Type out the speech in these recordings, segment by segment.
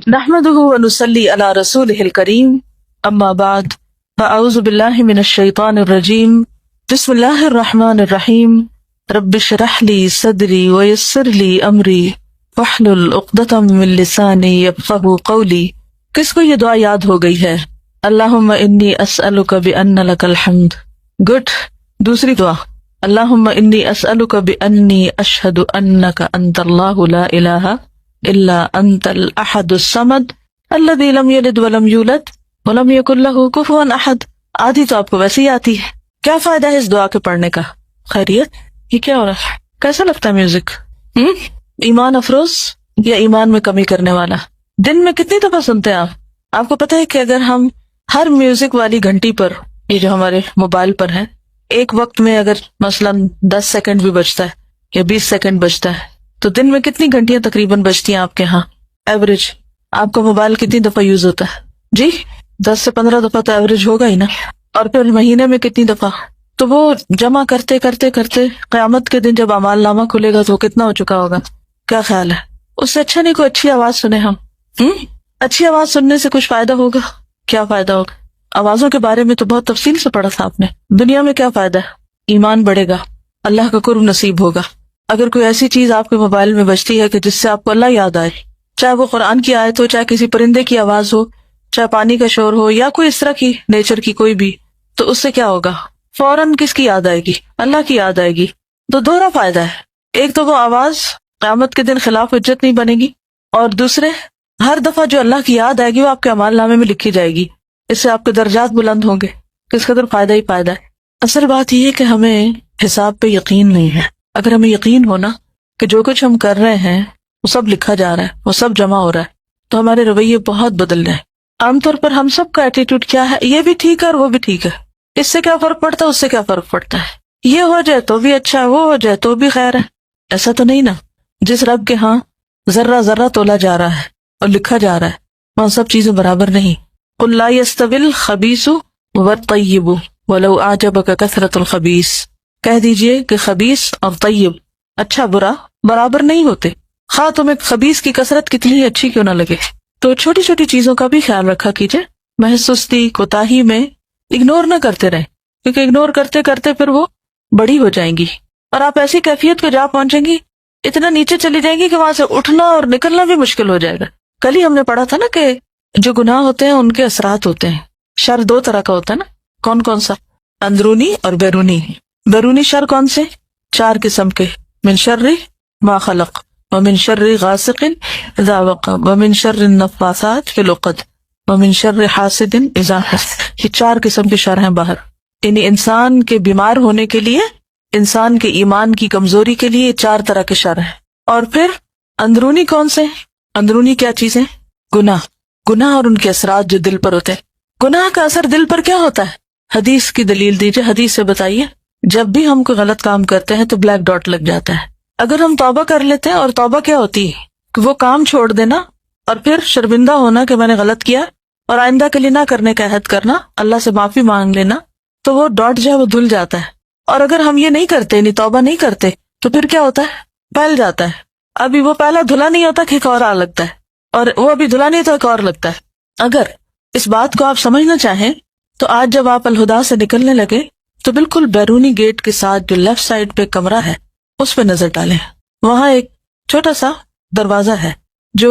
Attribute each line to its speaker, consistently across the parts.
Speaker 1: نحمده ونصلي على رسوله الكريم اما بعد فاعوذ بالله من الشيطان الرجيم بسم الله الرحمن الرحيم رب اشرح لي صدري ويسر لي امري واحلل عقدة من لساني يفقهوا قولي. کس کو یہ دعا یاد ہو گئی ہے؟ اللہم انی اسألک بأن لک الحمد. گڈ. دوسری دعا اللہم انی اسألک بأنی اشہد انک انت اللہ لا الہ الا انت الاحد الصمد الذی لم یلد ولم یولد ولم یکن لہ کفوا احد. آدھی تو آپ کو ویسے ہی آتی ہے. کیا فائدہ ہے اس دعا کے پڑھنے کا؟ خیریت؟ یہ کیا ہو رہا ہے؟ کیسا لگتا ہے میوزک؟ ایمان افروز یا ایمان میں کمی کرنے والا؟ دن میں کتنی دفعہ سنتے ہیں آپ کو پتہ ہے کہ اگر ہم ہر میوزک والی گھنٹی پر، یہ جو ہمارے موبائل پر ہے، ایک وقت میں اگر مثلا 10 سیکنڈ بھی بجتا ہے یا 20 سیکنڈ بجتا ہے تو دن میں کتنی گھنٹیاں تقریباً بجتی ہیں آپ کے ہاں ایوریج؟ آپ کا موبائل کتنی دفعہ یوز ہوتا ہے؟ جی 10 سے 15 دفعہ تو ایوریج ہوگا ہی نا. اور پھر مہینے میں کتنی دفعہ؟ تو وہ جمع کرتے کرتے کرتے قیامت کے دن جب اعمال نامہ کھلے گا تو وہ کتنا ہو چکا ہوگا؟ کیا خیال ہے؟ اس سے اچھا نہیں کوئی اچھی آواز سنے ہم؟ اچھی آواز سننے سے کچھ فائدہ ہوگا؟ کیا فائدہ ہوگا؟ آوازوں کے بارے میں تو بہت تفصیل سے پڑھا تھا آپ نے. دنیا میں کیا فائدہ ہے؟ ایمان بڑھے گا، اللہ کا قرب نصیب ہوگا. اگر کوئی ایسی چیز آپ کے موبائل میں بجتی ہے کہ جس سے آپ کو اللہ یاد آئے، چاہے وہ قرآن کی آیت ہو، چاہے کسی پرندے کی آواز ہو، چاہے پانی کا شور ہو، یا کوئی اس طرح کی نیچر کی کوئی بھی، تو اس سے کیا ہوگا؟ فوراً کس کی یاد آئے گی؟ اللہ کی یاد آئے گی. تو دوہرا فائدہ ہے. ایک تو وہ آواز قیامت کے دن خلاف حجت نہیں بنے گی، اور دوسرے ہر دفعہ جو اللہ کی یاد آئے گی وہ آپ کے اعمال نامے میں لکھی جائے گی. اس سے آپ کے درجات بلند ہوں گے. کس قدر فائدہ ہی فائدہ ہے. اصل بات یہ ہے کہ ہمیں حساب پہ یقین نہیں ہے. اگر ہمیں یقین ہونا کہ جو کچھ ہم کر رہے ہیں وہ سب لکھا جا رہا ہے، وہ سب جمع ہو رہا ہے، تو ہمارے رویے بہت بدل رہے ہیں. عام طور پر ہم سب کا ایٹیٹیوڈ کیا ہے؟ یہ بھی ٹھیک ہے اور وہ بھی ٹھیک ہے. اس سے کیا فرق پڑتا ہے، اس سے کیا فرق پڑتا ہے؟ یہ ہو جائے تو بھی اچھا ہے، وہ ہو جائے تو بھی خیر ہے. ایسا تو نہیں نا. جس رب کے ہاں ذرہ ذرہ تولا جا رہا ہے اور لکھا جا رہا ہے، وہاں سب چیزیں برابر نہیں. قل لا يستوي الخبيث والطيب ولو اعجبك كثرة الخبيث. کہہ دیجئے کہ خبیث اور طیب، اچھا برا برابر نہیں ہوتے، خواہ تمہیں خبیث کی کثرت کتنی ہی اچھی کیوں نہ لگے. تو چھوٹی چھوٹی چیزوں کا بھی خیال رکھا کیجئے. محض سستی کوتاہی میں اگنور نہ کرتے رہیں، کیونکہ اگنور کرتے کرتے پھر وہ بڑی ہو جائیں گی اور آپ ایسی کیفیت کو جا پہنچیں گی، اتنا نیچے چلی جائیں گی کہ وہاں سے اٹھنا اور نکلنا بھی مشکل ہو جائے گا. کل ہی ہم نے پڑھا تھا نا کہ جو گناہ ہوتے ہیں ان کے اثرات ہوتے ہیں. شر 2 طرح کا ہوتا ہے نا. کون کون سا؟ اندرونی اور بیرونی. بیرونی شر کون سے؟ 4 قسم کے. من شر ما خلق ومن شر غاسق اذا وقب ومن شر النفاثات فی العقد ومن شر حاسد اذا حسد. یہ 4 قسم کے شر ہیں باہر. یعنی انسان کے بیمار ہونے کے لیے، انسان کے ایمان کی کمزوری کے لیے 4 طرح کے شر ہیں. اور پھر اندرونی کون سے؟ اندرونی کیا چیزیں؟ گناہ اور ان کے اثرات جو دل پر ہوتے ہیں. گناہ کا اثر دل پر کیا ہوتا ہے؟ حدیث کی دلیل دیجئے، حدیث سے بتائیے. جب بھی ہم کوئی غلط کام کرتے ہیں تو بلیک ڈاٹ لگ جاتا ہے. اگر ہم توبہ کر لیتے ہیں، اور توبہ کیا ہوتی ہے کہ وہ کام چھوڑ دینا اور پھر شرمندہ ہونا کہ میں نے غلط کیا اور آئندہ کے لیے نہ کرنے کا عہد کرنا، اللہ سے معافی مانگ لینا، تو وہ ڈاٹ جو ہے وہ دھل جاتا ہے. اور اگر ہم یہ نہیں کرتے، یعنی توبہ نہیں کرتے، تو پھر کیا ہوتا ہے؟ پھیل جاتا ہے. ابھی وہ پہلا دھلا نہیں ہوتا کہ ایک اور آ لگتا ہے، اور وہ ابھی دھلا نہیں تو ایک اور لگتا ہے. اگر اس بات کو آپ سمجھنا چاہیں تو آج جب آپ الہدا سے نکلنے لگے تو بالکل بیرونی گیٹ کے ساتھ جو لیفٹ سائڈ پہ کمرہ ہے اس پہ نظر ڈالیں. وہاں ایک چھوٹا سا دروازہ ہے جو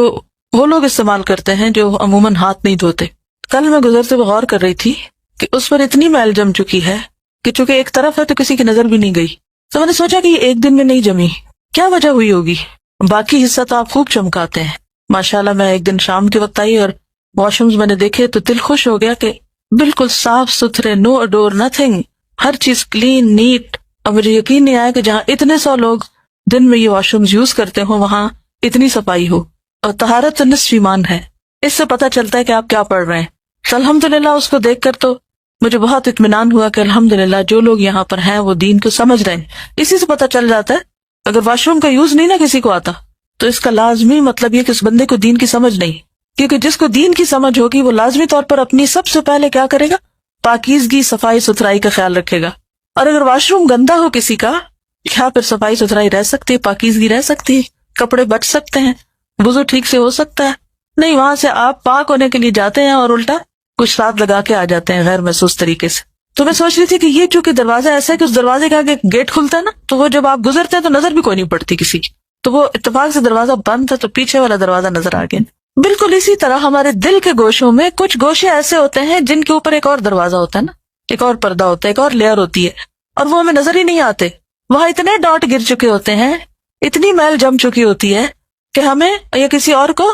Speaker 1: وہ لوگ استعمال کرتے ہیں جو عموماً ہاتھ نہیں دھوتے. کل میں گزرتے ہوئے غور کر رہی تھی کہ اس پر اتنی میل جم چکی ہے کہ چونکہ ایک طرف ہے تو کسی کی نظر بھی نہیں گئی. تو میں نے سوچا کہ یہ ایک دن میں نہیں جمی، کیا وجہ ہوئی ہوگی؟ باقی حصہ تو آپ خوب چمکاتے ہیں ماشاءاللہ. میں ایک دن شام کے وقت آئی اور واش رومز میں نے دیکھے تو دل خوش ہو گیا کہ بالکل صاف ستھرے، نو اڈور، نتھنگ، ہر چیز کلین نیٹ. اب مجھے یقین نہیں آیا کہ جہاں اتنے 100 لوگ دن میں یہ واش رومز یوز کرتے ہوں وہاں اتنی صفائی ہو. اور طہارت نصف ایمان ہے. اس سے پتہ چلتا ہے کہ آپ کیا پڑھ رہے ہیں. تو الحمدللہ اس کو دیکھ کر تو مجھے بہت اطمینان ہوا کہ الحمدللہ جو لوگ یہاں پر ہیں وہ دین کو سمجھ رہے ہیں. اسی سے پتہ چل جاتا ہے اگر واش روم کا یوز نہیں نا کسی کو آتا تو اس کا لازمی مطلب یہ کہ اس بندے کو دین کی سمجھ نہیں. کیونکہ جس کو دین کی سمجھ ہوگی وہ لازمی طور پر اپنی سب سے پہلے کیا کرے گا؟ پاکیزگی، صفائی ستھرائی کا خیال رکھے گا. اور اگر واش روم گندا ہو کسی کا، کیا پھر صفائی ستھرائی رہ سکتی ہے؟ پاکیزگی رہ سکتی ہے؟ کپڑے بچ سکتے ہیں؟ وضو ٹھیک سے ہو سکتا ہے؟ نہیں، وہاں سے آپ پاک ہونے کے لیے جاتے ہیں اور الٹا کچھ ساتھ لگا کے آ جاتے ہیں غیر محسوس طریقے سے. تو میں سوچ رہی تھی کہ یہ چونکہ دروازہ ایسا ہے کہ اس دروازے کے آگے گیٹ کھلتا ہے نا، تو وہ جب آپ گزرتے ہیں تو نظر بھی کوئی نہیں پڑتی کسی کی، تو وہ اتفاق سے دروازہ بند تھا تو پیچھے والا دروازہ نظر آ گیا. بالکل اسی طرح ہمارے دل کے گوشوں میں کچھ گوشے ایسے ہوتے ہیں جن کے اوپر ایک اور دروازہ ہوتا ہے نا، ایک اور پردہ ہوتا ہے، ایک اور لیئر ہوتی ہے، اور وہ ہمیں نظر ہی نہیں آتے. وہاں اتنے ڈاٹ گر چکے ہوتے ہیں، اتنی میل جم چکی ہوتی ہے کہ ہمیں یا کسی اور کو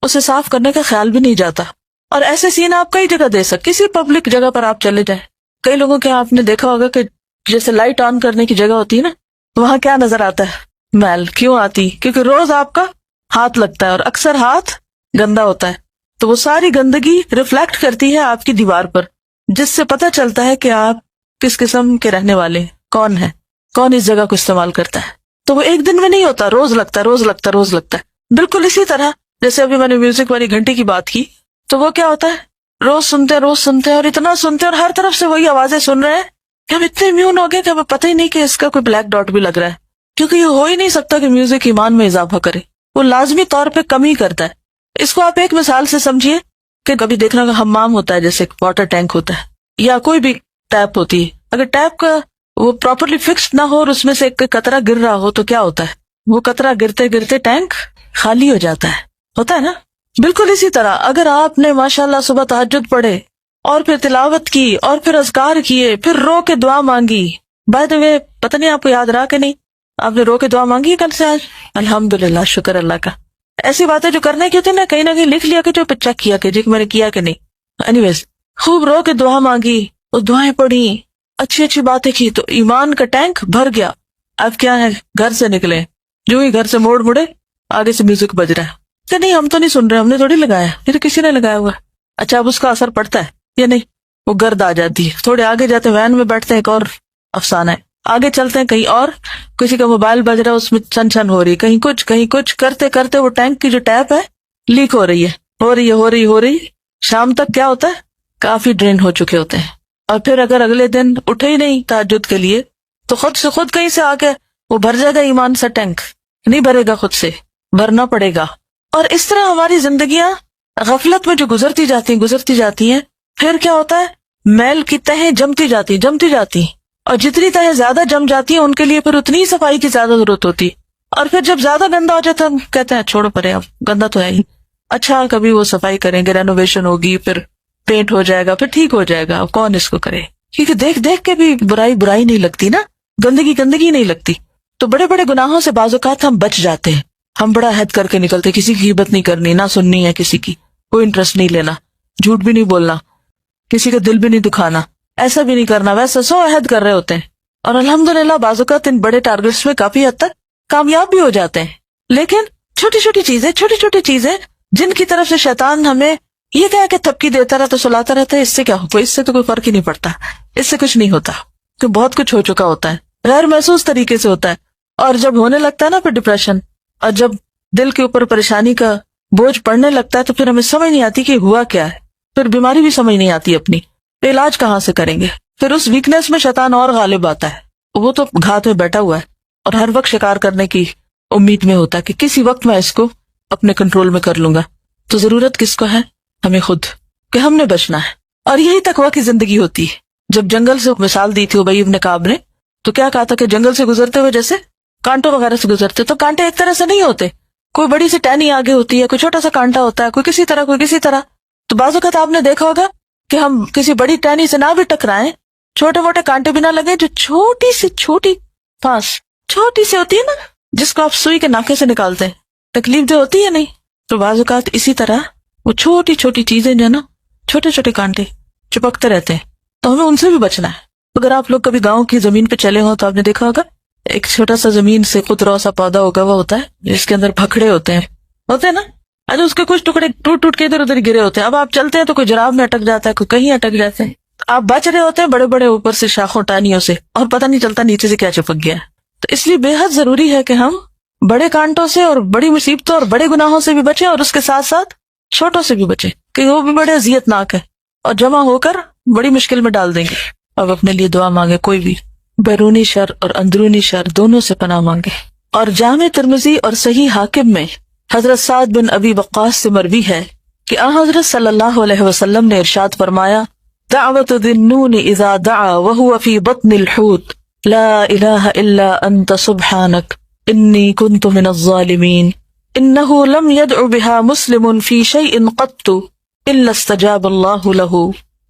Speaker 1: اسے صاف کرنے کا خیال بھی نہیں جاتا. اور ایسے سین آپ کئی جگہ دے سکتے، کسی پبلک جگہ پر آپ چلے جائیں. کئی لوگوں کے آپ نے دیکھا ہوگا کہ جیسے لائٹ آن کرنے کی جگہ ہوتی ہے نا، وہاں کیا نظر آتا ہے؟ میل. کیوں آتی؟ کیونکہ روز آپ کا ہاتھ لگتا ہے اور اکثر ہاتھ گندا ہوتا ہے، تو وہ ساری گندگی ریفلیکٹ کرتی ہے آپ کی دیوار پر، جس سے پتہ چلتا ہے کہ آپ کس قسم کے رہنے والے ہیں، کون ہے، کون اس جگہ کو استعمال کرتا ہے. تو وہ ایک دن میں نہیں ہوتا، روز لگتا ہے، روز لگتا ہے، روز لگتا ہے. بالکل اسی طرح جیسے ابھی میں نے میوزک والی گھنٹی کی بات کی، تو وہ کیا ہوتا ہے، روز سنتے ہیں اور اتنا سنتے ہیں اور ہر طرف سے وہی آوازیں سن رہے ہیں کہ ہم اتنے امیون ہو گئے کہ ہمیں پتہ ہی نہیں کہ اس کا کوئی بلیک ڈاٹ بھی لگ رہا ہے. کیونکہ یہ ہو ہی نہیں سکتا کہ میوزک ایمان میں اضافہ کرے، وہ لازمی طور پہ کمی کرتا ہے. اس کو آپ ایک مثال سے سمجھیے کہ کبھی دیکھنا کہ حمام ہوتا ہے، جیسے واٹر ٹینک ہوتا ہے یا کوئی بھی ٹیپ ہوتی ہے، اگر ٹیپ کا وہ پراپرلی فکسڈ نہ ہو اور اس میں سے ایک قطرہ گر رہا ہو تو کیا ہوتا ہے، وہ قطرہ گرتے گرتے ٹینک خالی ہو جاتا ہے، ہوتا ہے نا. بالکل اسی طرح اگر آپ نے ماشاءاللہ صبح تہجد پڑھے اور پھر تلاوت کی اور پھر اذکار کیے، پھر رو کے دعا مانگی. بائی دا وے پتہ نہیں آپ کو یاد رہا کہ نہیں، آپ نے رو کے دعا مانگی کل سے آج؟ الحمدللہ، شکر اللہ کا. ایسی باتیں جو کرنے کی ہوتی ہیں نا، کہیں نہ کہیں لکھ لیا کہ جو پہ چیک کیا کہ جی میں نے کیا کہ نہیں. اینی ویز خوب رو کے دعا مانگی اور دعائیں پڑھی، اچھی اچھی باتیں کی، تو ایمان کا ٹینک بھر گیا. اب کیا ہے، گھر سے نکلے، جو ہی گھر سے مڑے آگے سے میوزک بج رہا ہے کہ نہیں ہم تو نہیں سن رہے، ہم نے تھوڑی لگایا، یہ تو کسی نے لگایا ہوا. اچھا اب اس کا اثر پڑتا ہے یا نہیں؟ وہ گرد آ جاتی ہے. تھوڑے آگے جاتے وین میں بیٹھتے ہیں، ایک اور افسانہ ہے، آگے چلتے ہیں کہیں اور کسی کا موبائل بج رہا ہے، اس میں چھن چھن ہو رہی، کہیں کچھ کرتے کرتے وہ ٹینک کی جو ٹیپ ہے لیک ہو رہی. شام تک کیا ہوتا ہے، کافی ڈرین ہو چکے ہوتے ہیں. اور پھر اگر اگلے دن اٹھے ہی نہیں تہجد کے لیے تو خود سے خود کہیں سے آ کے وہ بھر جائے گا ایمان سے. ٹینک نہیں بھرے گا، خود سے بھرنا پڑے گا. اور اس طرح ہماری زندگیاں غفلت میں جو گزرتی جاتی ہیں، پھر کیا ہوتا ہے، میل کی تہیں جمتی جاتی اور جتنی تہیں زیادہ جم جاتی ہیں ان کے لیے پھر اتنی ہی صفائی کی زیادہ ضرورت ہوتی. اور پھر جب زیادہ گندا ہو جاتا ہے ہم کہتے ہیں چھوڑو پرے، اب گندا تو ہے ہی، اچھا کبھی وہ صفائی کریں گے، رینوویشن ہوگی، پھر پینٹ ہو جائے گا، پھر ٹھیک ہو جائے گا. اب کون اس کو کرے، کیونکہ دیکھ کے بھی برائی نہیں لگتی نا، گندگی نہیں لگتی. تو بڑے بڑے گناہوں سے بعض اوقات ہم بچ جاتے ہیں، ہم بڑا عہد کر کے نکلتے، کسی کی غیبت نہیں کرنی، نہ سننی ہے کسی کی، کوئی انٹرسٹ نہیں لینا، جھوٹ بھی نہیں بولنا، کسی کا دل بھی نہیں دکھانا، ایسا بھی نہیں کرنا، ویسا سو عہد کر رہے ہوتے ہیں. اور الحمدللہ بعض اوقات ان بڑے ٹارگٹس میں کافی حد تک کامیاب بھی ہو جاتے ہیں. لیکن چھوٹی چھوٹی چیزیں جن کی طرف سے شیطان ہمیں یہ کہہ کے تھپکی دیتا رہتا، سلاتا رہتا ہے، اس سے کیا ہو، اس سے تو کوئی فرق ہی نہیں پڑتا، اس سے کچھ نہیں ہوتا، کہ بہت کچھ ہو چکا ہوتا ہے، غیر محسوس طریقے سے ہوتا ہے. اور جب ہونے لگتا ہے نا پھر ڈپریشن، اور جب دل کے اوپر پریشانی کا بوجھ پڑنے لگتا ہے تو پھر ہمیں سمجھ نہیں آتی کہ ہوا کیا ہے، پھر بیماری بھی سمجھ نہیں آتی اپنی، علاج کہاں سے کریں گے. پھر اس ویکنس میں شیطان اور غالب آتا ہے، وہ تو گھات میں بیٹھا ہوا ہے اور ہر وقت شکار کرنے کی امید میں ہوتا ہے کہ کسی وقت میں اس کو اپنے کنٹرول میں کر لوں گا. تو ضرورت کس کو ہے، ہمیں خود، کہ ہم نے بچنا ہے. اور یہی تقویٰ کی زندگی ہوتی ہے. جب جنگل سے مثال دی تھی ابی ابن کعب نے، تو کیا کہا تھا کہ جنگل سے گزرتے ہوئے جیسے کانٹوں وغیرہ سے گزرتے، تو کانٹے ایک طرح سے نہیں ہوتے، کوئی بڑی سی ٹہنی آگے ہوتی ہے، کوئی چھوٹا سا کانٹا ہوتا ہے، کوئی کسی طرح. تو بعض اوقات آپ نے دیکھا ہوگا کہ ہم کسی بڑی ٹہنی سے نہ بھی ٹکرائیں، چھوٹے موٹے کانٹے بھی نہ لگے، جو چھوٹی پھانس چھوٹی سی ہوتی ہے نا، جس کو آپ سوئی کے ناکے سے نکالتے ہیں، تکلیف دہ ہوتی ہے نہیں. تو بعض اوقات اسی طرح وہ چھوٹی چیزیں جو ہے نا، چھوٹے کانٹے چپکتے رہتے ہیں، تو ہمیں ان سے بھی بچنا ہے. اگر آپ لوگ کبھی گاؤں کی زمین پہ چلے ہوں تو آپ نے دیکھا ہوگا ایک چھوٹا سا زمین سے خودرو سا پودا ہوا ہوتا ہے جس کے اندر بھکڑے ہوتے ہیں نا، اچھا اس کے کچھ ٹکڑے ٹوٹ کے ادھر ادھر گرے ہوتے ہیں. اب آپ چلتے ہیں تو کوئی جراب میں اٹک جاتا ہے، کوئی کہیں اٹک جاتے ہیں، آپ بچ رہے ہوتے ہیں بڑے بڑے اوپر سے شاخوں ٹانیوں سے، اور پتہ نہیں چلتا نیچے سے کیا چپک گیا. تو اس لیے بے حد ضروری ہے کہ ہم بڑے کانٹوں سے اور بڑی مصیبتوں اور بڑے گناہوں سے بھی بچیں، اور اس کے ساتھ ساتھ چھوٹوں سے بھی بچیں، کہ وہ بھی بڑے اذیت ناک ہے اور جمع ہو کر بڑی مشکل میں ڈال دیں گے. اب اپنے لیے دعا مانگے، کوئی بھی بیرونی شر اور اندرونی شر دونوں سے پناہ مانگے. اور جامع ترمذی اور صحیح حاکم میں حضرت سعد بن ابی وقاص سے مروی ہے کہ حضرت صلی اللہ علیہ وسلم نے ارشاد فرمایا دعوت ذی النون اذا دعا وهو في بطن الحوت لا الہ الا انت سبحانک انی کنت من الظالمین انه لم يدع بها مسلم في شيء قط الا استجاب اللہ له.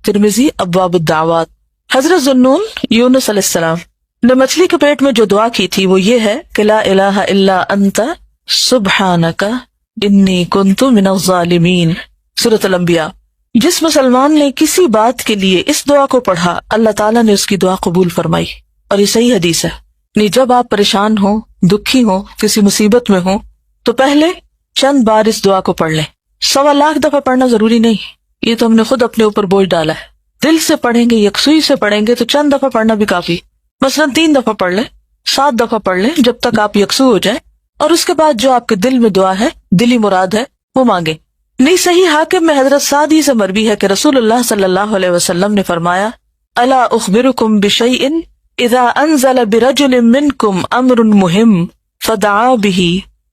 Speaker 1: ترمذی ابواب الدعوات. حضرت ذی النون یونس علیہ السلام نے مچھلی کے پیٹ میں جو دعا کی تھی وہ یہ ہے کہ لا الہ الا انت سبحانک انی کنت من الظالمین. سورۃ الانبیاء. جس مسلمان نے کسی بات کے لیے اس دعا کو پڑھا اللہ تعالیٰ نے اس کی دعا قبول فرمائی. اور یہ صحیح حدیث ہے. نہیں جب آپ پریشان ہوں، دکھی ہوں، کسی مصیبت میں ہوں تو پہلے چند بار اس دعا کو پڑھ لیں. 1.25 لاکھ دفعہ پڑھنا ضروری نہیں، یہ تو ہم نے خود اپنے اوپر بوجھ ڈالا ہے. دل سے پڑھیں گے، یکسوئی سے پڑھیں گے تو چند دفعہ پڑھنا بھی کافی. مثلا 3 دفعہ پڑھ لیں، 7 دفعہ پڑھ لیں جب تک آپ یکسو ہو جائیں، اور اس کے بعد جو آپ کے دل میں دعا ہے، دلی مراد ہے، وہ مانگیں. نہیں صحیح حاکم میں حضرت سعد ہی سے مروی ہے کہ رسول اللہ صلی اللہ علیہ وسلم نے فرمایا الا اخبرکم بشیء اذا انزل برجل منکم امر مہم فدعا به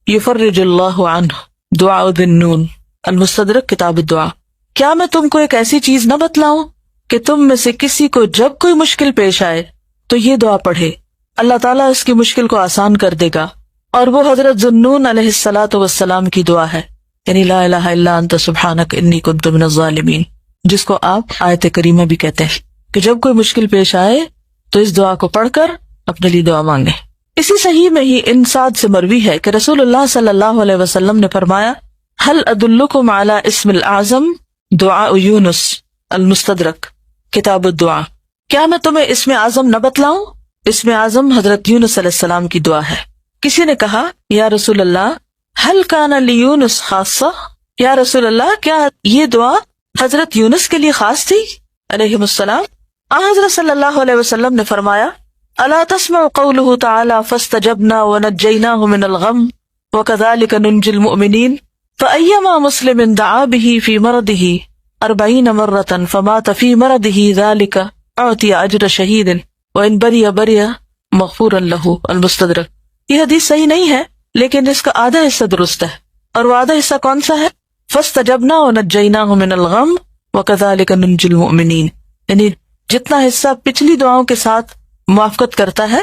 Speaker 1: یفرج اللہ عنہ. دعاء ذی النون. المستدرک کتاب الدعا. کیا میں تم کو ایک ایسی چیز نہ بتلاؤں کہ تم میں سے کسی کو جب کوئی مشکل پیش آئے تو یہ دعا پڑھے، اللہ تعالیٰ اس کی مشکل کو آسان کر دے گا. اور وہ حضرت ذی النون علیہ الصلاۃ والسلام کی دعا ہے، یعنی لا الہ الا انت سبحانک انی کنت من الظالمین، جس کو آپ آیت کریمہ بھی کہتے ہیں کہ جب کوئی مشکل پیش آئے تو اس دعا کو پڑھ کر اپنے لیے دعا مانگیں. اسی صحیح میں ہی ان سعد سے مروی ہے کہ رسول اللہ صلی اللہ علیہ وسلم نے فرمایا هل ادلکم علی اسم الاعظم دعاء یونس. المستدرک کتاب الدعا. کیا میں تمہیں اسم اعظم نہ بتلاؤں؟ اسم اعظم حضرت یونس علیہ السلام کی دعا ہے. کسی نے کہا یا رسول اللہ هل کان لیونس خاصہ، یا رسول اللہ کیا یہ دعا حضرت یونس کے لیے خاص تھی علیہ السلام؟ حضرت صلی اللہ علیہ وسلم نے فرمایا الا تسمع قوله تعالی فاستجبنا ونجیناہ من الغم وکذلک ننجی المؤمنین فأیما مسلم دعا به فی مرضه 40 مرة فمات فی مرضه ذلك اعطی اجر شہید وان بری مغفورا له. المستدرک. یہ حدیث صحیح نہیں ہے لیکن اس کا آدھا حصہ درست ہے. اور وہ آدھا حصہ کون سا ہے؟ فاستجبنا ونجیناہ من الغم وکذلک ننجی المؤمنین. یعنی جتنا حصہ پچھلی دعاؤں کے ساتھ موافقت کرتا ہے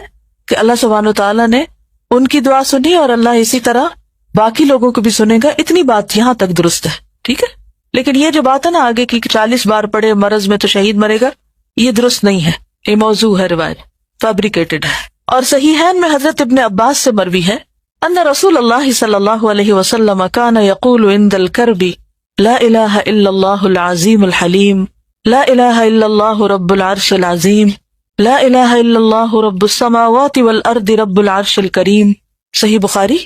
Speaker 1: کہ اللہ سبحانہ وتعالیٰ نے ان کی دعا سنی اور اللہ اسی طرح باقی لوگوں کو بھی سنے گا، اتنی بات یہاں تک درست ہے. ٹھیک ہے، لیکن یہ جو بات ہے نا آگے کی 40 بار پڑھے مرض میں تو شہید مرے گا، یہ درست نہیں ہے، یہ موضوع ہے، روایت فیبریکیٹڈ ہے. اور صحیحین میں حضرت ابن عباس سے مروی ہے ان رسول اللہ صلی اللہ علیہ وسلم کان یقول عند الکرب لا الہ الا اللہ العظیم الحلیم لا الہ الا اللہ رب العرش العظیم لا الہ الا اللہ رب السماوات والارض رب العرش الکریم. صحیح بخاری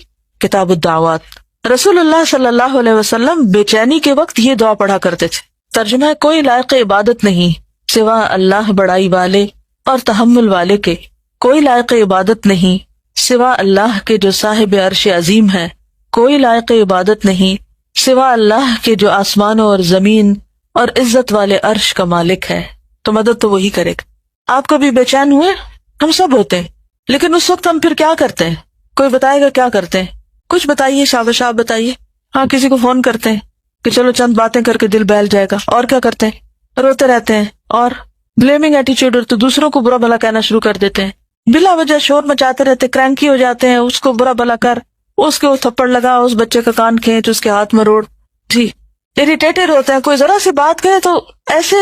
Speaker 1: کتاب الدعوات. رسول اللہ صلی اللہ علیہ وسلم بے چینی کے وقت یہ دعا پڑھا کرتے تھے. ترجمہ ہے کوئی لائق عبادت نہیں سوا اللہ بڑائی والے اور تحمل والے کے، کوئی لائق عبادت نہیں سوا اللہ کے جو صاحب عرش عظیم ہے، کوئی لائق عبادت نہیں سوا اللہ کے جو آسمانوں اور زمین اور عزت والے عرش کا مالک ہے، تو مدد تو وہی کرے گا. آپ کبھی بے چین ہوئے؟ ہم سب ہوتے ہیں، لیکن اس وقت ہم پھر کیا کرتے ہیں؟ کوئی بتائے گا کیا کرتے ہیں؟ کچھ بتائیے، شاب بتائیے. ہاں کسی کو فون کرتے ہیں کہ چلو چند باتیں کر کے دل بہل جائے گا. اور کیا کرتے ہیں؟ روتے رہتے ہیں اور بلیمنگ ایٹیچیوڈ، اور تو دوسروں کو برا بھلا کہنا شروع کر دیتے ہیں، بلا وجہ شور مچاتے رہتے، کرینکی ہو جاتے ہیں، اس کو برا بھلا کر، اس کے تھپڑ لگا، اس بچے کا کان کھینچ، اس کے ہاتھ میں روڑ. جی اریٹیٹڈ ہوتے ہیں. کوئی ذرا سی بات کہے تو ایسے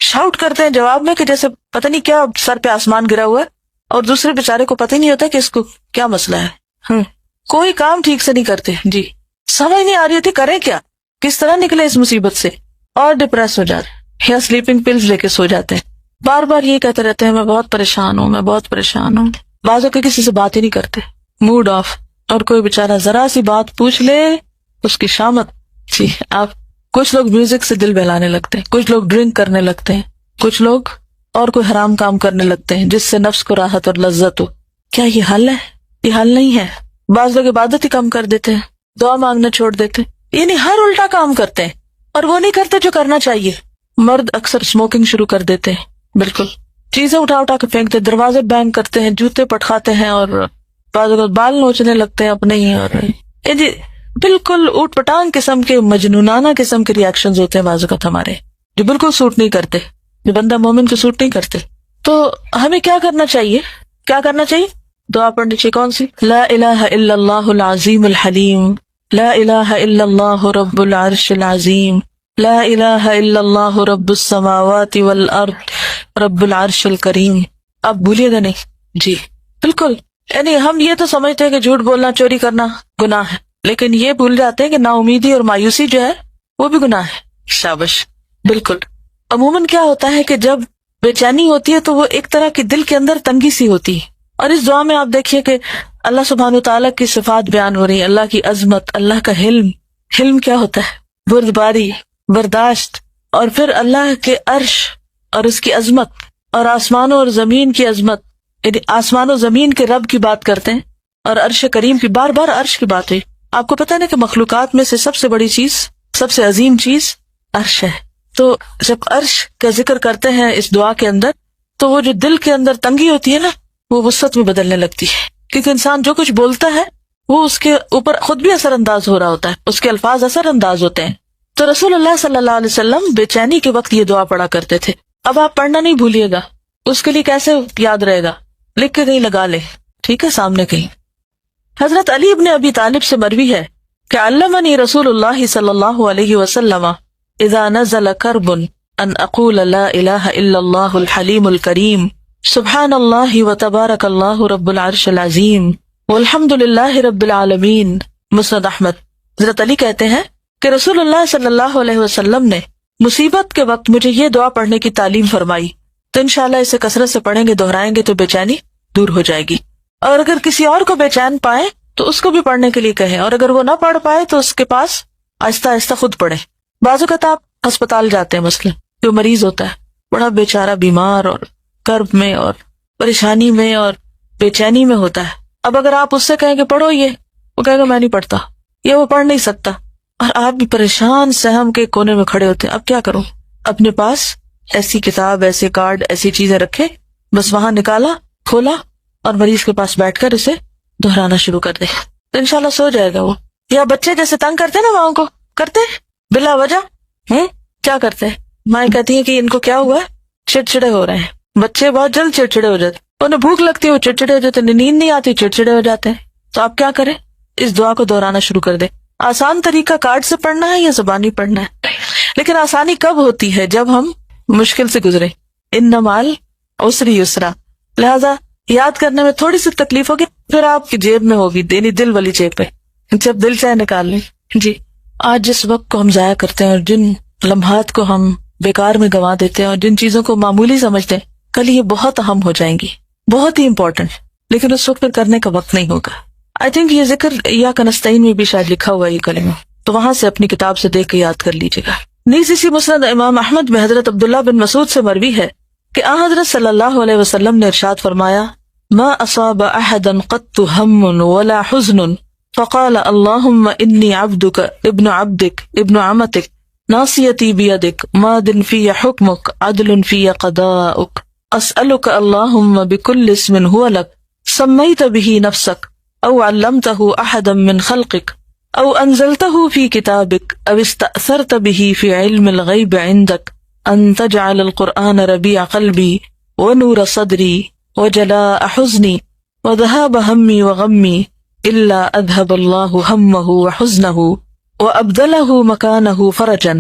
Speaker 1: شاؤٹ کرتے ہیں جواب میں کہ جیسے پتہ نہیں کیا سر پہ آسمان گرا ہوا ہے، اور دوسرے بیچارے کو پتہ ہی نہیں ہوتا کہ اس کو کیا مسئلہ ہے. کوئی کام ٹھیک سے نہیں کرتے. جی سمجھ نہیں آ رہی تھی کریں کیا، کس طرح نکلے اس مصیبت سے، اور ڈپریس ہو جاتے ہیں یا سلیپنگ پلز لے کے سو جاتے ہیں. بار بار یہ کہتے رہتے ہیں میں بہت پریشان ہوں، میں بہت پریشان ہوں. بعضوں کے کسی سے بات ہی نہیں کرتے، موڈ آف. اور کوئی بیچارہ ذرا سی بات پوچھ لے اس کی شامت. جی آپ کچھ لوگ میوزک سے دل بہلانے لگتے ہیں، کچھ لوگ ڈرنک کرنے لگتے ہیں، کچھ لوگ اور کوئی حرام کام کرنے لگتے ہیں جس سے نفس کو راحت اور لذت ہو. کیا یہ حل ہے؟ یہ حل نہیں ہے. بعض لوگ عبادت ہی کم کر دیتے ہیں، دعا مانگنا چھوڑ دیتے ہیں، یعنی ہر الٹا کام کرتے ہیں اور وہ نہیں کرتے جو کرنا چاہیے. مرد اکثر اسموکنگ شروع کر دیتے ہیں، بالکل چیزیں اٹھا اٹھا کے پھینکتے، دروازے بینگ کرتے ہیں، جوتے پٹکھاتے ہیں، اور بعض اوقات بال نوچنے لگتے ہیں اپنے ہی. اور جی بالکل اوٹ پٹانگ قسم کے مجنونانہ قسم کے ریئیکشنز ہوتے ہیں بعض اوقات ہمارے، جو بالکل سوٹ نہیں کرتے، جو بندہ مومن کو سوٹ نہیں کرتے. تو ہمیں کیا کرنا چاہیے؟ کیا کرنا چاہیے؟ دعا پڑھنی چاہیے. کون سی؟ لا الہ الا اللہ العظیم الحلیم، لا الہ الا اللہ رب العرش العظیم، لا الہ الا اللہ رب السماوات والارض رب العرش الکریم. آپ بھولیے گا نہیں جی، بالکل. یعنی ہم یہ تو سمجھتے ہیں کہ جھوٹ بولنا، چوری کرنا گناہ ہے، لیکن یہ بھول جاتے ہیں کہ نا امیدی اور مایوسی جو ہے وہ بھی گناہ ہے. شابش. بالکل. عموماً کیا ہوتا ہے کہ جب بے چینی ہوتی ہے تو وہ ایک طرح کی دل کے اندر تنگی سی ہوتی ہے، اور اس دعا میں آپ دیکھیے کہ اللہ سبحانہ تعالیٰ کی صفات بیان ہو رہی ہیں، اللہ کی عظمت، اللہ کا حلم. حلم کیا ہوتا ہے؟ بردباری، برداشت. اور پھر اللہ کے عرش اور اس کی عظمت، اور آسمانوں اور زمین کی عظمت، یعنی آسمان و زمین کے رب کی بات کرتے ہیں، اور عرش کریم کی، بار بار عرش کی بات ہوئی. آپ کو پتہ ہے کہ مخلوقات میں سے سب سے بڑی چیز، سب سے عظیم چیز عرش ہے. تو جب عرش کا ذکر کرتے ہیں اس دعا کے اندر، تو وہ جو دل کے اندر تنگی ہوتی ہے نا، وہ وسعت میں بدلنے لگتی ہے، کیونکہ انسان جو کچھ بولتا ہے وہ اس کے اوپر خود بھی اثر انداز ہو رہا ہوتا ہے، اس کے الفاظ اثر انداز ہوتے ہیں. تو رسول اللہ صلی اللہ علیہ وسلم بے چینی کے وقت یہ دعا پڑھا کرتے تھے. اب آپ پڑھنا نہیں بھولیے گا، اس کے لیے کیسے یاد رہے گا؟ لکھ کے کہیں لگا لے، ٹھیک ہے، سامنے کہیں. حضرت علی ابن ابی طالب سے مروی ہے کہ علمنی رسول اللہ صلی اللہ علیہ وسلم اذا نزل کرب ان اقول لا الہ الا اللہ الحلیم الکریم سبحان اللہ وتبارک اللہ رب العرش العظیم والحمد للہ رب العالمین. مسند احمد. حضرت علی کہتے ہیں کہ رسول اللہ صلی اللہ علیہ وسلم نے مصیبت کے وقت مجھے یہ دعا پڑھنے کی تعلیم فرمائی، تو انشاءاللہ اسے کثرت سے پڑھیں گے، دہرائیں گے تو بے چینی دور ہو جائے گی. اور اگر کسی اور کو بے چین پائے تو اس کو بھی پڑھنے کے لیے کہیں، اور اگر وہ نہ پڑھ پائے تو اس کے پاس آہستہ آہستہ خود پڑھے. بعض اوقات آپ ہسپتال جاتے ہیں، مثلا جو مریض ہوتا ہے بڑا بیچارہ بیمار اور کرب میں اور پریشانی میں اور بے چینی میں ہوتا ہے. اب اگر آپ اس سے کہیں کہ پڑھو یہ، وہ کہے گا میں نہیں پڑھتا، یا وہ پڑھ نہیں سکتا، اور آپ بھی پریشان سہم کے کونے میں کھڑے ہوتے ہیں. اب کیا کروں؟ اپنے پاس ایسی کتاب، ایسے کارڈ، ایسی چیزیں رکھے، بس وہاں نکالا، کھولا، اور مریض کے پاس بیٹھ کر اسے دہرانا شروع کر دے، تو انشاءاللہ سو جائے گا وہ. یا بچے جیسے تنگ کرتے ہیں نا ماؤں کو، کرتے بلا وجہ کیا کرتے ہیں، مائیں کہتی ہیں کہ ان کو کیا ہوا ہے، چڑچڑے ہو رہے ہیں. بچے بہت جلد چڑچڑے ہو جاتے، انہیں بھوک لگتی ہے وہ چڑچڑے ہو جاتے، نیند نہیں آتی چڑچڑے ہو جاتے ہیں. تو آپ کیا کریں؟ اس دعا کو دہرانا شروع کر دیں. آسان طریقہ کارڈ سے پڑھنا ہے یا زبانی پڑھنا ہے، لیکن آسانی کب ہوتی ہے؟ جب ہم مشکل سے گزرے. ان مال عسری یسرا، لہذا یاد کرنے میں تھوڑی سی تکلیف ہوگی، پھر آپ کی جیب میں ہوگی، دینی دل والی جیب پہ، جب دل چاہے نکال لیں. جی، آج جس وقت کو ہم ضائع کرتے ہیں اور جن لمحات کو ہم بیکار میں گنوا دیتے ہیں اور جن چیزوں کو معمولی سمجھتے ہیں، کل یہ بہت اہم ہو جائیں گی، بہت ہی امپورٹنٹ، لیکن اس وقت پھر کرنے کا وقت نہیں ہوگا. آئی تھنک یہ ذکر ایاک نستعین میں بھی شاید لکھا ہوا ہے یہ کلمہ، تو وہاں سے اپنی کتاب سے دیکھ کے یاد کر لیجیے گا. نیز اسی مسند امام احمد میں حضرت عبداللہ بن مسعود سے مروی ہے کہ آن حضرت صلی اللہ علیہ وسلم نے ارشاد فرمایا، ما اصاب احدا قط هم ولا حزن فقال اللهم انی عبدک ابن عبدک ابن عمتک ناصیتی بیدک ماض فی حکمک عدل فی قضاؤک اسألک اللهم بكل اسم هو لک سمیت به نفسک او علمته احدا من خلقک او انزلته في كتابك او استأثرت به في علم الغيب عندك ان تجعل القرآن ربيع قلبي ونور صدري وجلاء حزني وذهاب همي وغمي الا اذهب الله همه وحزنه وابدله مكانه فرجا.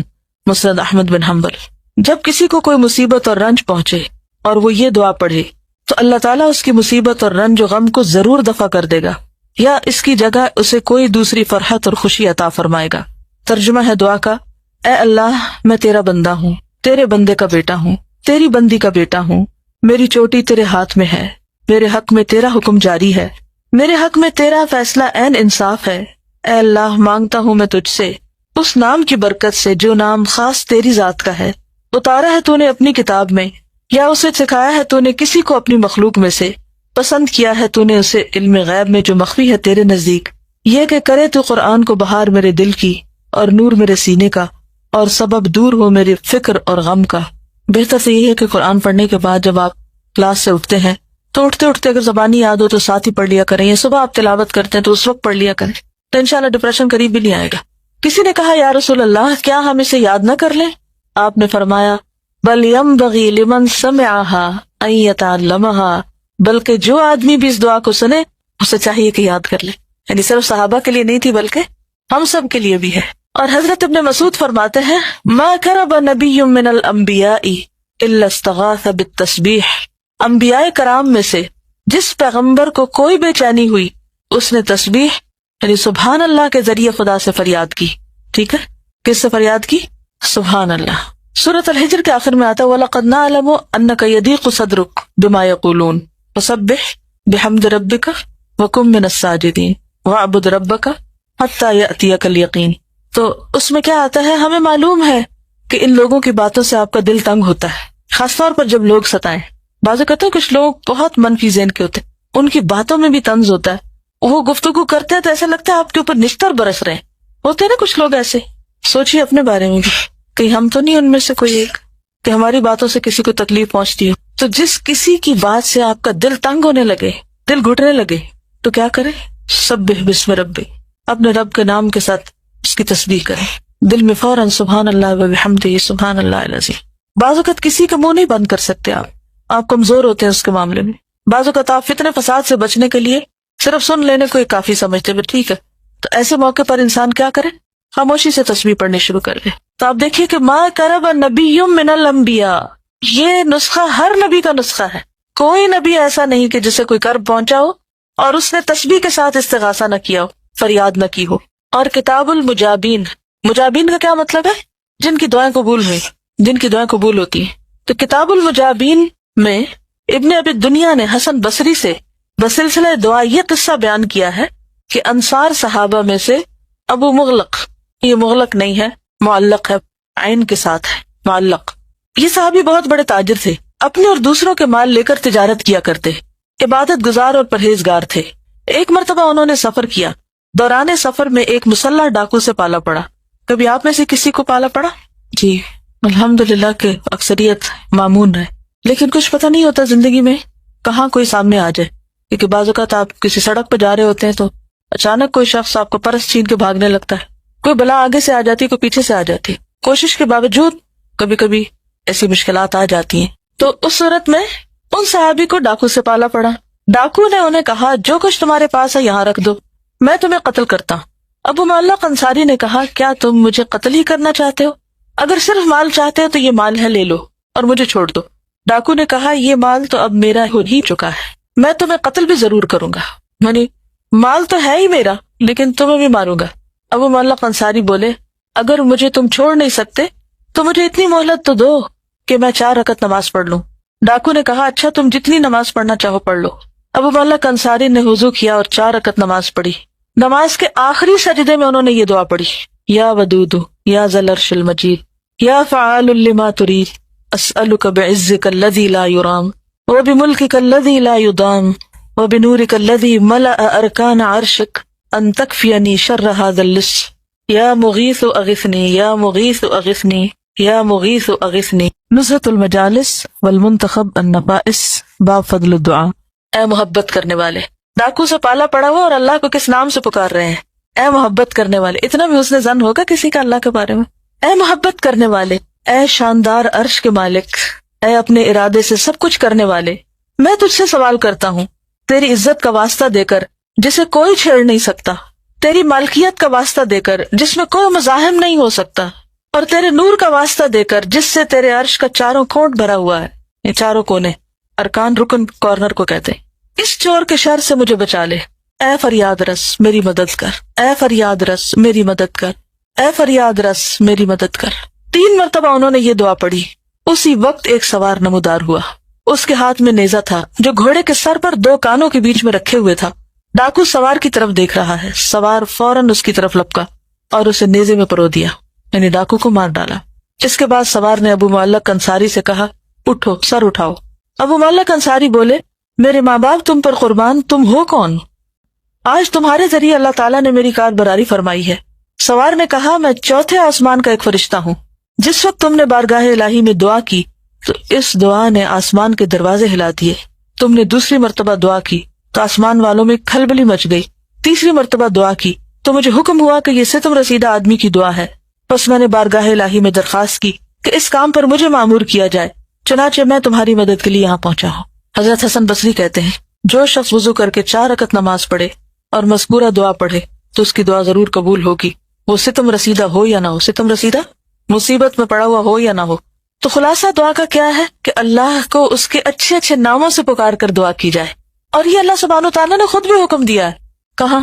Speaker 1: مسند احمد بن حنبل. جب کسی کو کوئی مصیبت اور رنج پہنچے اور وہ یہ دعا پڑھے تو اللہ تعالیٰ اس کی مصیبت اور رنج و غم کو ضرور دفع کر دے گا، یا اس کی جگہ اسے کوئی دوسری فرحت اور خوشی عطا فرمائے گا. ترجمہ ہے دعا کا، اے اللہ میں تیرا بندہ ہوں، تیرے بندے کا بیٹا ہوں، تیری بندی کا بیٹا ہوں، میری چوٹی تیرے ہاتھ میں ہے، میرے حق میں تیرا حکم جاری ہے، میرے حق میں تیرا فیصلہ عین انصاف ہے. اے اللہ مانگتا ہوں میں تجھ سے اس نام کی برکت سے جو نام خاص تیری ذات کا ہے، اتارا ہے تو نے اپنی کتاب میں، یا اسے سکھایا ہے تو نے کسی کو اپنی مخلوق میں سے، پسند کیا ہے تو نے اسے علم غیب میں جو مخفی ہے تیرے نزدیک، یہ کہ کرے تو قرآن کو بہار میرے دل کی اور نور میرے سینے کا اور سبب دور ہو میرے فکر اور غم کا. بہتر سے یہ ہے کہ قرآن پڑھنے کے بعد جب آپ کلاس سے اٹھتے ہیں تو اٹھتے اٹھتے اگر زبانی یاد ہو تو ساتھ ہی پڑھ لیا کریں، یا صبح آپ تلاوت کرتے ہیں تو اس وقت پڑھ لیا کریں، تو انشاءاللہ ڈپریشن قریب بھی نہیں آئے گا۔ کسی نے کہا یا رسول اللہ کیا ہم اسے یاد نہ کر لیں؟ آپ نے فرمایا بل ينبغي لمن سمعها ان يتعلمها، بلکہ جو آدمی بھی اس دعا کو سنے اسے چاہیے کہ یاد کر لے۔ یعنی صرف صحابہ کے لیے نہیں تھی بلکہ ہم سب کے لیے بھی ہے۔ اور حضرت ابن مسعود فرماتے ہیں ما کرب نبی من الانبیاء الا استغاث بالتسبیح، انبیاء کرام میں سے جس پیغمبر کو کوئی بے چینی ہوئی اس نے تسبیح یعنی سبحان اللہ کے ذریعے خدا سے فریاد کی۔ ٹھیک ہے، کس سے فریاد کی؟ سبحان اللہ۔ سورۃ الحجر کے آخر میں آتا وَلَقَدْ نَعْلَمُ أَنَّكَ يَضِيقُ صَدْرُكَ بِمَا يَقُولُونَ فَسَبِّحْ بِحَمْدِ رَبِّكَ وَكُن مِّنَ السَّاجِدِينَ وَاعْبُدْ رَبَّكَ حَتَّى يَأْتِيَكَ الْيَقِينُ۔ تو اس میں کیا آتا ہے، ہمیں معلوم ہے کہ ان لوگوں کی باتوں سے آپ کا دل تنگ ہوتا ہے، خاص طور پر جب لوگ ستائیں۔ بعض اوقات کچھ لوگ بہت منفی ذہن کے ہوتے ہیں، ان کی باتوں میں بھی طنز ہوتا ہے، وہ گفتگو کرتے ہیں تو ایسا لگتا ہے آپ کے اوپر نشتر برس رہے ہیں۔ ہوتے ہیں نا کچھ لوگ ایسے، سوچیے اپنے بارے میں بھی کہ ہم تو نہیں ان میں سے کوئی ایک کہ ہماری باتوں سے کسی کو تکلیف پہنچتی ہو۔ تو جس کسی کی بات سے آپ کا دل تنگ ہونے لگے، دل گھٹنے لگے، تو کیا کرے؟ سبح بسم ربی، اپنے رب کے نام کے ساتھ اس کی تسبیح کریں، دل میں فوراً سبحان اللہ و بحمدہ سبحان اللہ العظیم۔ بعض اوقات کسی کا منہ نہیں بند کر سکتے، آپ کمزور ہوتے ہیں اس کے معاملے میں۔ بعض اوقات آپ فتنے فساد سے بچنے کے لیے صرف سن لینے کو ہی کافی سمجھتے ہیں، ٹھیک ہے، تو ایسے موقع پر انسان کیا کرے؟ خاموشی سے تسبیح پڑھنی شروع کر دے۔ تو آپ دیکھیے کہ ما کرب نبی من الانبیاء، یہ نسخہ ہر نبی کا نسخہ ہے۔ کوئی نبی ایسا نہیں کہ جسے کوئی کرب پہنچا ہو اور اس نے تسبیح کے ساتھ استغاثہ نہ کیا ہو، فریاد نہ کی ہو۔ اور کتاب المجابین، مجابین کا کیا مطلب ہے؟ جن کی دعائیں قبول ہوئی، جن کی دعائیں قبول ہوتی ہیں۔ تو کتاب المجابین میں ابن ابی دنیا نے حسن بصری سے بسلسلہ دعا یہ قصہ بیان کیا ہے کہ انصار صحابہ میں سے ابو مغلق، یہ مغلق نہیں ہے، معلق ہے، عین کے ساتھ ہے، معلق۔ یہ صحابی بہت بڑے تاجر تھے، اپنے اور دوسروں کے مال لے کر تجارت کیا کرتے، عبادت گزار اور پرہیزگار تھے۔ ایک مرتبہ انہوں نے سفر کیا، دوران سفر میں ایک مسلح ڈاکو سے پالا پڑا۔ کبھی آپ میں سے کسی کو پالا پڑا؟ جی الحمدللہ کہ اکثریت معمون ہے، لیکن کچھ پتہ نہیں ہوتا زندگی میں کہاں کوئی سامنے آ جائے، کیونکہ بعض اوقات آپ کسی سڑک پہ جا رہے ہوتے ہیں تو اچانک کوئی شخص آپ کو پرس چھین کے بھاگنے لگتا ہے، کوئی بلا آگے سے آ جاتی، کوئی پیچھے سے آ جاتی۔ کوشش کے باوجود کبھی کبھی ایسی مشکلات آ جاتی ہیں۔ تو اس صورت میں ان صحابی کو ڈاکو سے پالا پڑا۔ ڈاکو نے انہیں کہا جو کچھ تمہارے پاس ہے یہاں رکھ دو، میں تمہیں قتل کرتا ہوں۔ ابو معلق انصاری نے کہا کیا تم مجھے قتل ہی کرنا چاہتے ہو؟ اگر صرف مال چاہتے ہو تو یہ مال ہے، لے لو اور مجھے چھوڑ دو۔ ڈاکو نے کہا یہ مال تو اب میرا ہو ہی چکا ہے، میں تمہیں قتل بھی ضرور کروں گا، یعنی مال تو ہے ہی میرا لیکن تمہیں بھی ماروں گا۔ ابو معلق انصاری بولے اگر مجھے تم چھوڑ نہیں سکتے تو مجھے اتنی مہلت تو دو کہ میں 4 رکعت نماز پڑھ لوں۔ ڈاکو نے کہا اچھا تم جتنی نماز پڑھنا چاہو پڑھ لو۔ ابو معلق انصاری نے وضو کیا اور 4 رکعت نماز پڑھی۔ نماز کے آخری سجدے میں انہوں نے یہ دعا پڑھی، یا ودود یا ذا العرش المجید یا فعال لما ترید اسألک بعزک الذی لا یرام وبملکک الذی لا یضام وبنورک الذی ملأ ارکان عرشک ان تکفینی شر ھذا اللص یا مغیث اغثنی یا مغیث اغثنی یا مغیث اغثنی۔ نزہۃ المجالس والمنتخب النفائس باب فضل الدعاء۔ اے محبت کرنے والے، ڈاکو سے پالا پڑا ہوا اور اللہ کو کس نام سے پکار رہے ہیں؟ اے محبت کرنے والے۔ اتنا بھی حسن ظن ہوگا کسی کا اللہ کے بارے میں؟ اے محبت کرنے والے، اے شاندار عرش کے مالک، اے اپنے ارادے سے سب کچھ کرنے والے، میں تجھ سے سوال کرتا ہوں تیری عزت کا واسطہ دے کر جسے کوئی چھیڑ نہیں سکتا، تیری مالکیت کا واسطہ دے کر جس میں کوئی مزاحم نہیں ہو سکتا، اور تیرے نور کا واسطہ دے کر جس سے تیرے عرش کا چاروں کونٹ بھرا ہوا ہے، یہ چاروں کونے، ارکان رکن کارنر کو کہتے ہیں۔ اس چور کے شر سے مجھے بچا لے، اے فریاد رس میری مدد کر، اے فریاد رس میری مدد کر، اے فریاد رس میری مدد کر۔ 3 مرتبہ انہوں نے یہ دعا پڑھی۔ اسی وقت ایک سوار نمودار ہوا، اس کے ہاتھ میں نیزہ تھا جو گھوڑے کے سر پر 2 کانوں کے بیچ میں رکھے ہوئے تھا۔ ڈاکو سوار کی طرف دیکھ رہا ہے، سوار فوراً اس کی طرف لپکا اور اسے نیزے میں پرو دیا، یعنی ڈاکو کو مار ڈالا۔ اس کے بعد سوار نے ابو معلق انصاری سے کہا اٹھو، سر اٹھاؤ۔ ابو معلق انصاری بولے میرے ماں باپ تم پر قربان، تم ہو کون؟ آج تمہارے ذریعے اللہ تعالیٰ نے میری کاربراری فرمائی ہے۔ سوار نے کہا میں 4تھے آسمان کا ایک فرشتہ ہوں۔ جس وقت تم نے بارگاہ الہی میں دعا کی تو اس دعا نے آسمان کے دروازے ہلا دیے۔ تم نے دوسری مرتبہ دعا کی تو آسمان والوں میں کھلبلی مچ گئی۔ تیسری مرتبہ دعا کی تو مجھے حکم ہوا کہ یہ ستم رسیدہ آدمی کی دعا ہے، بس میں نے بارگاہ الہی میں درخواست کی کہ اس کام پر مجھے مامور کیا جائے، چنانچہ میں تمہاری مدد کے لیے یہاں پہنچا ہوں۔ حضرت حسن بصری کہتے ہیں جو شخص وضو کر کے 4 رکعت نماز پڑھے اور مذکورہ دعا پڑھے تو اس کی دعا ضرور قبول ہوگی، وہ ستم رسیدہ ہو یا نہ ہو۔ ستم رسیدہ مصیبت میں پڑا ہوا ہو یا نہ ہو۔ تو خلاصہ دعا کا کیا ہے کہ اللہ کو اس کے اچھے اچھے ناموں سے پکار کر دعا کی جائے، اور یہ اللہ سبحانہ وتعالیٰ نے خود بھی حکم دیا ہے۔ کہاں؟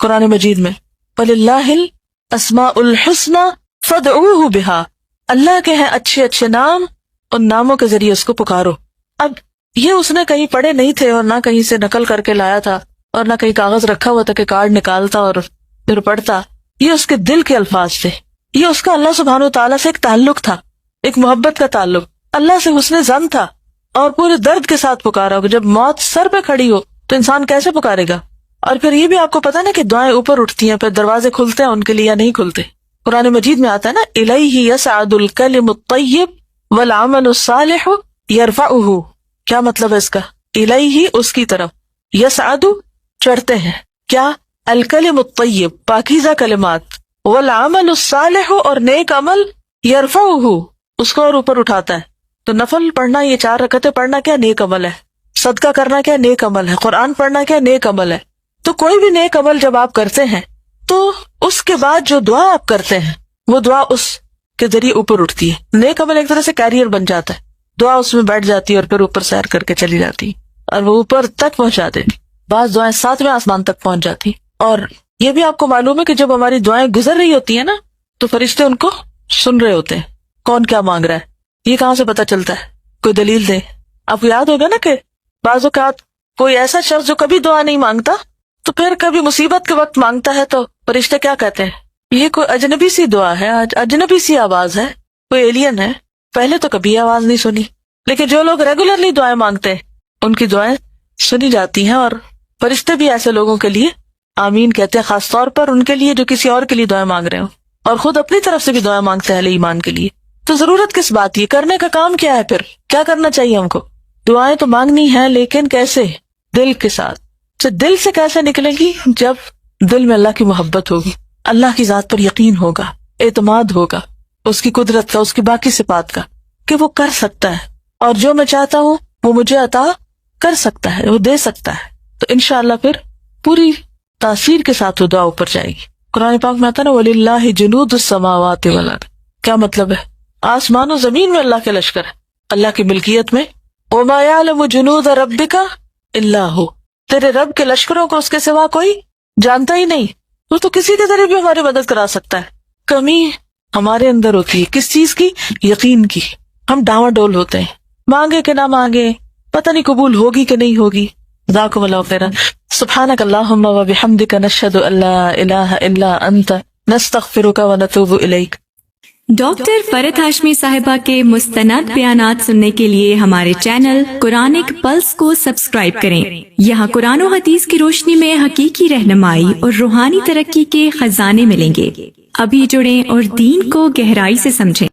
Speaker 1: قرآن مجید میں وَلِلَّهِ الْأَسْمَاءُ الْحُسْنَى فَادْعُوهُ بِهَا، اللہ کے ہیں اچھے اچھے نام، ان ناموں کے ذریعے اس کو پکارو۔ اب یہ اس نے کہیں پڑھے نہیں تھے اور نہ کہیں سے نقل کر کے لایا تھا اور نہ کہیں کاغذ رکھا ہوا تھا کہ کارڈ نکالتا اور پھر پڑھتا، یہ اس کے دل کے الفاظ تھے، یہ اس کا اللہ سبحانہ وتعالیٰ سے ایک تعلق تھا، ایک محبت کا تعلق، اللہ سے حسن ظن تھا، اور پورے درد کے ساتھ پکارا ہوگا۔ جب موت سر پہ کھڑی ہو تو انسان کیسے پکارے گا؟ اور پھر یہ بھی آپ کو پتا نا کہ دعائیں اوپر اٹھتی ہیں، پھر دروازے کھلتے ہیں ان کے لیے یا نہیں کھلتے۔ قرآن مجید میں آتا ہے نا الیہ یصعد الکلم الطیب والعمل الصالح یرفعہ، کیا مطلب ہے اس کا؟ الیہ اس کی طرف، یصعد چڑھتے ہیں، کیا؟ الکلم الطیب پاکیزہ کلمات، والعمل الصالح اور نیک عمل، یرفعہ اس کو اور اوپر اٹھاتا ہے۔ تو نفل پڑھنا، یہ 4 رکعتیں پڑھنا کیا نیک عمل ہے، صدقہ کرنا کیا نیک عمل ہے، قرآن پڑھنا کیا نیک عمل ہے۔ تو کوئی بھی نیک عمل جب آپ کرتے ہیں تو اس کے بعد جو دعا آپ کرتے ہیں وہ دعا اس کے ذریعے اوپر اٹھتی ہے۔ نیک عمل ایک طرح سے کیریئر بن جاتا ہے، دعا اس میں بیٹھ جاتی ہے اور پھر اوپر سیر کر کے چلی جاتی اور وہ اوپر تک پہنچا دیتی، بعض دعائیں 7ویں آسمان تک پہنچ جاتی۔ اور یہ بھی آپ کو معلوم ہے کہ جب ہماری دعائیں گزر رہی ہوتی ہیں نا تو فرشتے ان کو سن رہے ہوتے ہیں، کون کیا مانگ رہا ہے۔ یہ کہاں سے پتہ چلتا ہے؟ کوئی دلیل دے۔ آپ کو یاد ہوگا نا کہ بعض اوقات کوئی ایسا شخص جو کبھی دعا نہیں مانگتا تو پھر کبھی مصیبت کے وقت مانگتا ہے تو فرشتے کیا کہتے ہیں؟ یہ کوئی اجنبی سی دعا ہے، اجنبی سی آواز ہے، کوئی ایلین ہے، پہلے تو کبھی آواز نہیں سنی۔ لیکن جو لوگ ریگولرلی دعائیں مانگتے ہیں ان کی دعائیں سنی جاتی ہیں، اور فرشتے بھی ایسے لوگوں کے لیے آمین کہتے ہیں، خاص طور پر ان کے لیے جو کسی اور کے لیے دعائیں مانگ رہے ہوں، اور خود اپنی طرف سے بھی دعائیں مانگتے ہیں اہل ایمان کے لیے۔ تو ضرورت کس بات؟ یہ کرنے کا کام کیا ہے؟ پھر کیا کرنا چاہیے ہم کو؟ دعائیں تو مانگنی ہیں، لیکن کیسے؟ دل کے ساتھ۔ تو دل سے کیسے نکلیں گی؟ جب دل میں اللہ کی محبت ہوگی، اللہ کی ذات پر یقین ہوگا، اعتماد ہوگا، اس کی قدرت کا، اس کی باقی صفات کا، کہ وہ کر سکتا ہے، اور جو میں چاہتا ہوں وہ مجھے عطا کر سکتا ہے، وہ دے سکتا ہے۔ تو انشاءاللہ پھر پوری تاثیر کے ساتھ وہ دعا اوپر جائے گی۔ قرآن پاک میں آتا ہے نا وَلِلَّهِ جُنُودُ السَّمَاوَاتِ وَالْأَرْضِ، کیا مطلب ہے؟ آسمان و زمین میں اللہ کے لشکر ہے، اللہ کی ملکیت میں۔ وَمَا يَعْلَمُ جُنُودَ رَبِّكَ إِلَّا هُوَ، تیرے رب کے لشکروں کو اس کے سوا کوئی جانتا ہی نہیں، وہ تو کسی کے ذریعے بھی ہماری مدد کرا سکتا ہے۔ کمی ہمارے اندر ہوتی ہے، کس چیز کی؟ یقین کی۔ ہم ڈاواں ڈول ہوتے ہیں، مانگے کہ نہ مانگے، پتہ نہیں قبول ہوگی کہ نہیں ہوگی۔ جزاکم اللہ خیرا۔ سبحانک اللہم و بحمدک نشہد ان لا الہ الا انت نستغفرک و نتوب الیک۔
Speaker 2: ڈاکٹر فرحت ہاشمی صاحبہ کے مستند بیانات سننے کے لیے ہمارے چینل قرآنک پلس کو سبسکرائب کریں۔ یہاں قرآن و حدیث کی روشنی میں حقیقی رہنمائی اور روحانی ترقی کے خزانے ملیں گے۔ ابھی جڑیں اور دین کو گہرائی سے سمجھیں۔